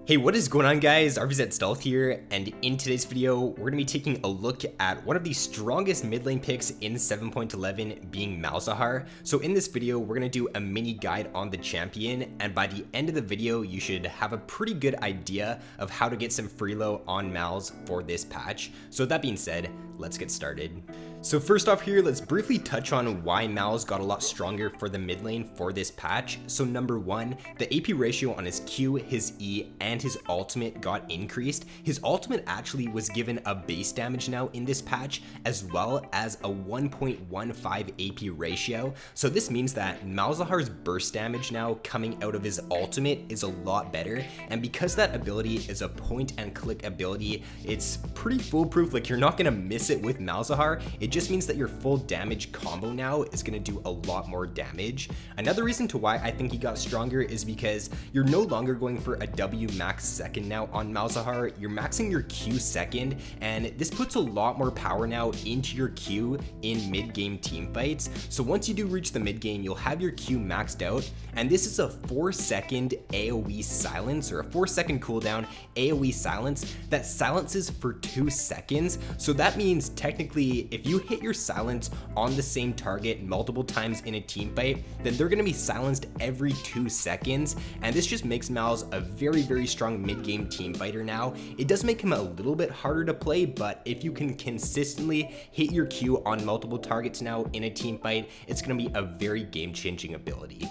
Hey, what is going on guys? RvzStealth here, and in today's video, we're going to be taking a look at one of the strongest mid lane picks in 7.11 being Malzahar. So in this video, we're going to do a mini guide on the champion, and by the end of the video, you should have a pretty good idea of how to get some Freelo on Malz for this patch. So with that being said, let's get started. So first off here, let's briefly touch on why Malz got a lot stronger for the mid lane for this patch. So number one, the AP ratio on his Q, his E, and his ultimate got increased. His ultimate actually was given a base damage now in this patch, as well as a 1.15 AP ratio. So this means that Malzahar's burst damage now coming out of his ultimate is a lot better. And because that ability is a point and click ability, it's pretty foolproof. Like, you're not gonna miss it with Malzahar. It just means that your full damage combo now is going to do a lot more damage. Another reason to why I think he got stronger is because you're no longer going for a W max second now on Malzahar. You're maxing your Q second, and this puts a lot more power now into your Q in mid-game team fights. So once you do reach the mid-game, you'll have your Q maxed out, and this is a 4-second AoE silence, or a 4-second cooldown AoE silence that silences for 2 seconds. So that means technically if you hit your silence on the same target multiple times in a team fight, then they're going to be silenced every 2 seconds, and this just makes Malz a very strong mid-game team fighter now. It does make him a little bit harder to play, but if you can consistently hit your Q on multiple targets now in a team fight, it's going to be a very game-changing ability.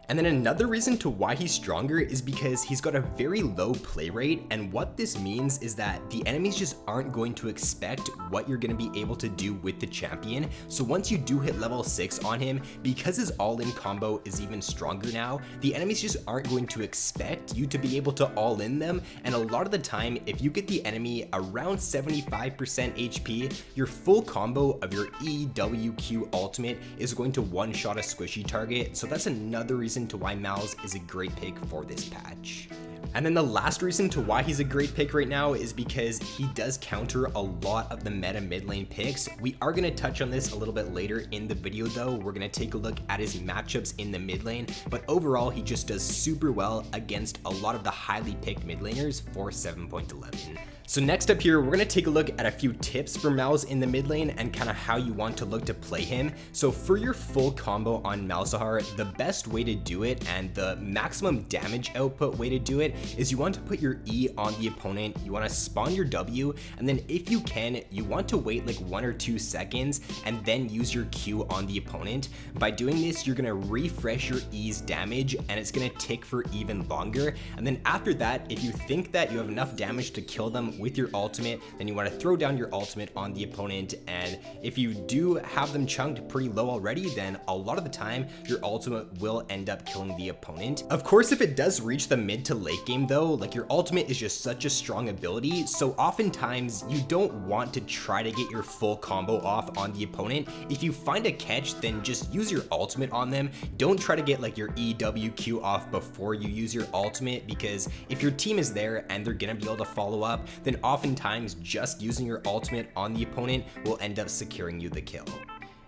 And then another reason to why he's stronger is because he's got a very low play rate, and what this means is that the enemies just aren't going to expect what you're going to be able to do with the champion. So once you do hit level 6 on him, because his all-in combo is even stronger now, the enemies just aren't going to expect you to be able to all-in them, and a lot of the time, if you get the enemy around 75% HP, your full combo of your EWQ ultimate is going to one-shot a squishy target. So that's another reason to why Malz is a great pick for this patch. And then the last reason to why he's a great pick right now is because he does counter a lot of the meta mid lane picks. We are going to touch on this a little bit later in the video though. We're going to take a look at his matchups in the mid lane, but overall he just does super well against a lot of the highly picked mid laners for 7.11. So next up here, we're going to take a look at a few tips for Malz in the mid lane and kind of how you want to look to play him. So for your full combo on Malzahar, the best way to do it and the maximum damage output way to do it is you want to put your E on the opponent, you want to spawn your W, and then if you can, you want to wait like 1 or 2 seconds and then use your Q on the opponent. By doing this, you're going to refresh your E's damage and it's going to tick for even longer. And then after that, if you think that you have enough damage to kill them with your ultimate, then you want to throw down your ultimate on the opponent, and if you do have them chunked pretty low already, then a lot of the time your ultimate will end up killing the opponent. Of course, if it does reach the mid to late game though, like, your ultimate is just such a strong ability, so oftentimes you don't want to try to get your full combo off on the opponent. If you find a catch, then just use your ultimate on them. Don't try to get like your EWQ off before you use your ultimate, because if your team is there and they're gonna be able to follow up, then oftentimes just using your ultimate on the opponent will end up securing you the kill.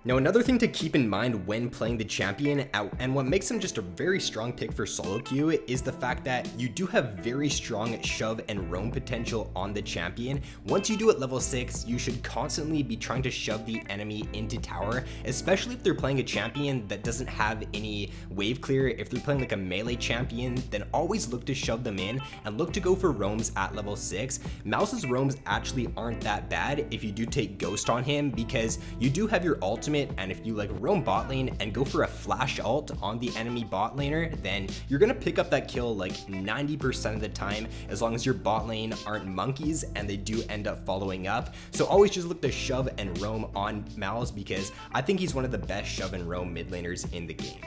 Now, another thing to keep in mind when playing the champion, and what makes him just a very strong pick for solo queue, is the fact that you do have very strong shove and roam potential on the champion. Once you do at level 6, you should constantly be trying to shove the enemy into tower, especially if they're playing a champion that doesn't have any wave clear. If they're playing like a melee champion, then always look to shove them in and look to go for roams at level 6. Malz's roams actually aren't that bad if you do take ghost on him, because you do have your ultimate, and if you like roam bot lane and go for a flash ult on the enemy bot laner, then you're gonna pick up that kill like 90% of the time, as long as your bot lane aren't monkeys and they do end up following up. So always just look to shove and roam on Malz, because I think he's one of the best shove and roam mid laners in the game.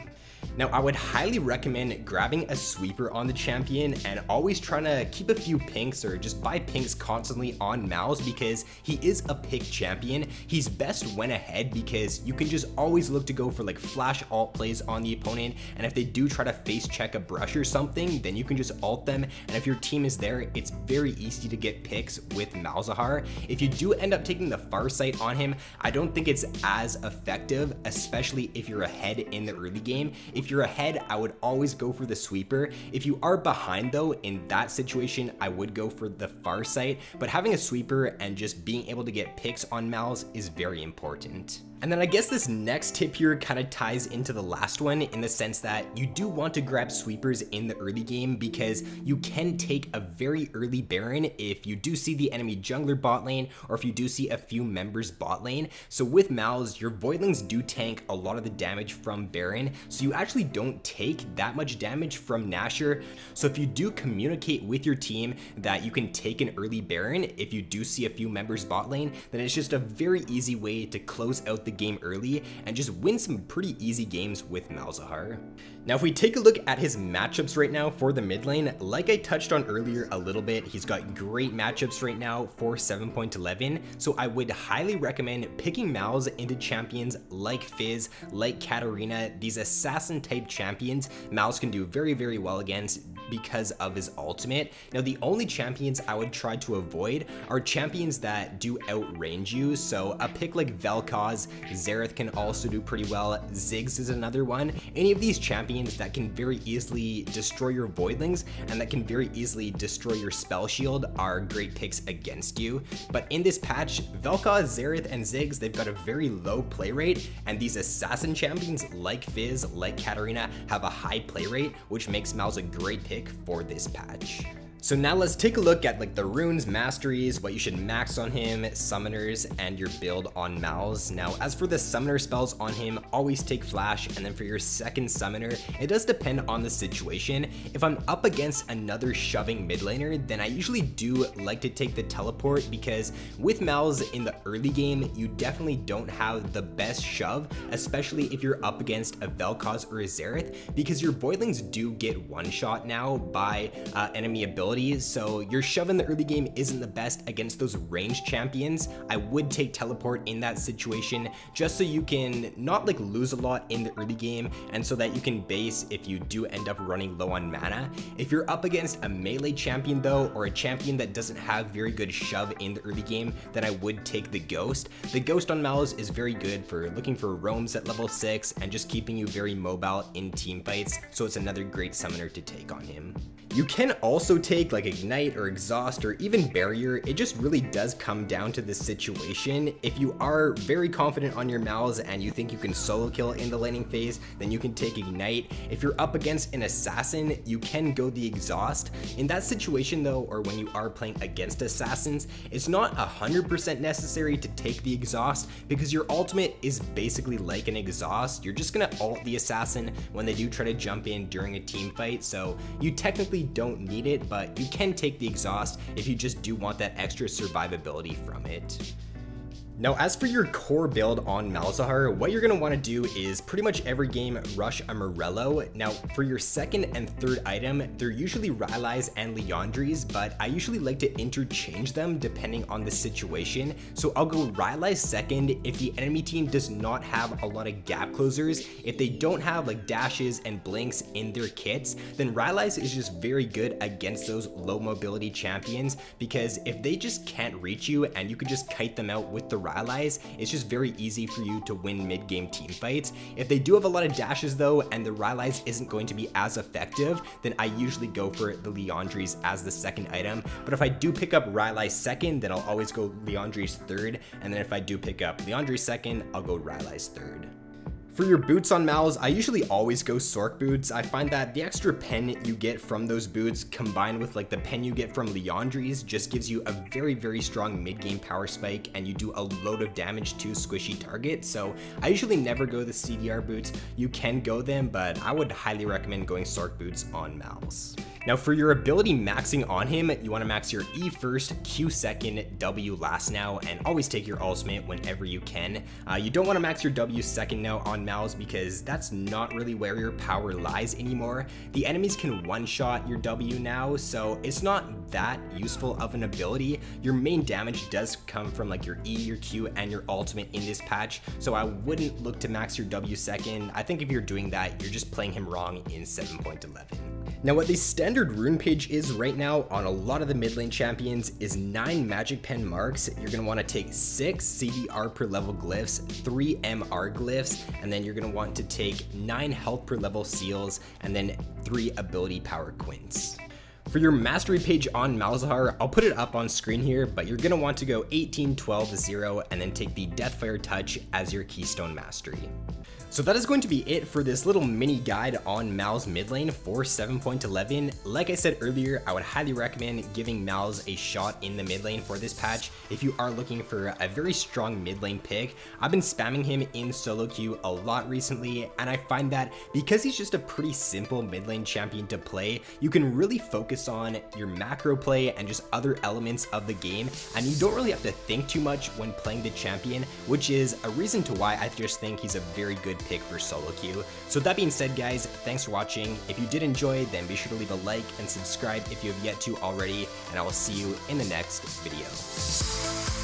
Now, I would highly recommend grabbing a sweeper on the champion and always trying to keep a few pinks or just buy pinks constantly on Malz, because he is a pick champion. He's best when ahead because you can just always look to go for like flash ult plays on the opponent, and if they do try to face check a brush or something, then you can just ult them, and if your team is there, it's very easy to get picks with Malzahar. If you do end up taking the Farsight on him, I don't think it's as effective, especially if you're ahead in the early game. If if you're ahead, I would always go for the sweeper. If you are behind though, in that situation, I would go for the far sight, but having a sweeper and just being able to get picks on Mals is very important. And then I guess this next tip here kind of ties into the last one in the sense that you do want to grab sweepers in the early game because you can take a very early Baron if you do see the enemy jungler bot lane or if you do see a few members bot lane. So with Mals, your Voidlings do tank a lot of the damage from Baron, so you actually don't take that much damage from Nashor. So if you do communicate with your team that you can take an early Baron if you do see a few members bot lane, then it's just a very easy way to close out the game early and just win some pretty easy games with Malzahar. Now if we take a look at his matchups right now for the mid lane, like I touched on earlier a little bit, he's got great matchups right now for 7.11, so I would highly recommend picking Malz into champions like Fizz, like Katarina. These assassin type champions Malz can do very well against because of his ultimate. Now the only champions I would try to avoid are champions that do outrange you, so a pick like Vel'Koz, Xerath can also do pretty well, Ziggs is another one. Any of these champions that can very easily destroy your Voidlings and that can very easily destroy your spell shield are great picks against you. But in this patch, Vel'Koz, Xerath, and Ziggs, they've got a very low play rate, and these assassin champions like Fizz, like Katarina have a high play rate, which makes Malz a great pick for this patch. So now let's take a look at like the runes, masteries, what you should max on him, summoners, and your build on Malz. Now, as for the summoner spells on him, always take flash, and then for your second summoner, it does depend on the situation. If I'm up against another shoving mid laner, then I usually do like to take the teleport because with Malz in the early game, you definitely don't have the best shove, especially if you're up against a Vel'Koz or a Xerath, because your Voidlings do get one shot now by enemy abilities. So your shove in the early game isn't the best against those ranged champions. I would take teleport in that situation just so you can not like lose a lot in the early game and so that you can base if you do end up running low on mana. If you're up against a melee champion though, or a champion that doesn't have very good shove in the early game, then I would take the Ghost. The Ghost on Malz is very good for looking for roams at level 6 and just keeping you very mobile in team fights, so it's another great summoner to take on him. You can also take like Ignite or Exhaust or even Barrier. It just really does come down to the situation. If you are very confident on your Malz and you think you can solo kill in the laning phase, then you can take Ignite. If you're up against an assassin, you can go the Exhaust. In that situation though, or when you are playing against assassins, it's not 100% necessary to take the Exhaust because your ultimate is basically like an Exhaust. You're just gonna ult the assassin when they do try to jump in during a team fight, so you technically don't need it, but you can take the Exhaust if you just do want that extra survivability from it. Now, as for your core build on Malzahar, what you're going to want to do is pretty much every game rush a Morello. Now, for your second and third item, they're usually Rylai's and Liandry's, but I usually like to interchange them depending on the situation. So I'll go Rylai's second if the enemy team does not have a lot of gap closers. If they don't have like dashes and blinks in their kits, then Rylai's is just very good against those low mobility champions, because if they just can't reach you and you can just kite them out with the Rylai's, it's just very easy for you to win mid-game team fights. If they do have a lot of dashes though, and the Rylai's isn't going to be as effective, then I usually go for the Liandry's as the second item. But if I do pick up Rylai's second, then I'll always go Liandry's third. And then if I do pick up Liandry's second, I'll go Rylai's third. For your boots on Malz, I usually always go Sork boots. I find that the extra pen you get from those boots combined with like the pen you get from Liandry's just gives you a very strong mid-game power spike, and you do a load of damage to squishy targets. So I usually never go the CDR boots. You can go them, but I would highly recommend going Sork boots on Malz. Now for your ability maxing on him, you want to max your E first, Q second, W last now, and always take your ultimate whenever you can. You don't want to max your W second now on Malz because that's not really where your power lies anymore. The enemies can one-shot your W now, so it's not that useful of an ability. Your main damage does come from like your E, your Q, and your ultimate in this patch, so I wouldn't look to max your W second. I think if you're doing that, you're just playing him wrong in 7.11. Now what the standard rune page is right now on a lot of the mid lane champions is 9 magic pen marks. You're going to want to take 6 CDR per level glyphs, 3 MR glyphs, and then you're going to want to take 9 health per level seals, and then 3 ability power quints. For your mastery page on Malzahar, I'll put it up on screen here, but you're going to want to go 18, 12, 0, and then take the Deathfire Touch as your keystone mastery. So that is going to be it for this little mini guide on Mal's mid lane for 7.11. Like I said earlier, I would highly recommend giving Mal's a shot in the mid lane for this patch if you are looking for a very strong mid lane pick. I've been spamming him in solo queue a lot recently, and I find that because he's just a pretty simple mid lane champion to play, you can really focus on your macro play and just other elements of the game, and you don't really have to think too much when playing the champion, which is a reason to why I just think he's a very good pick for solo queue. So that being said, guys, thanks for watching. If you did enjoy, then be sure to leave a like and subscribe if you have yet to already, and I will see you in the next video.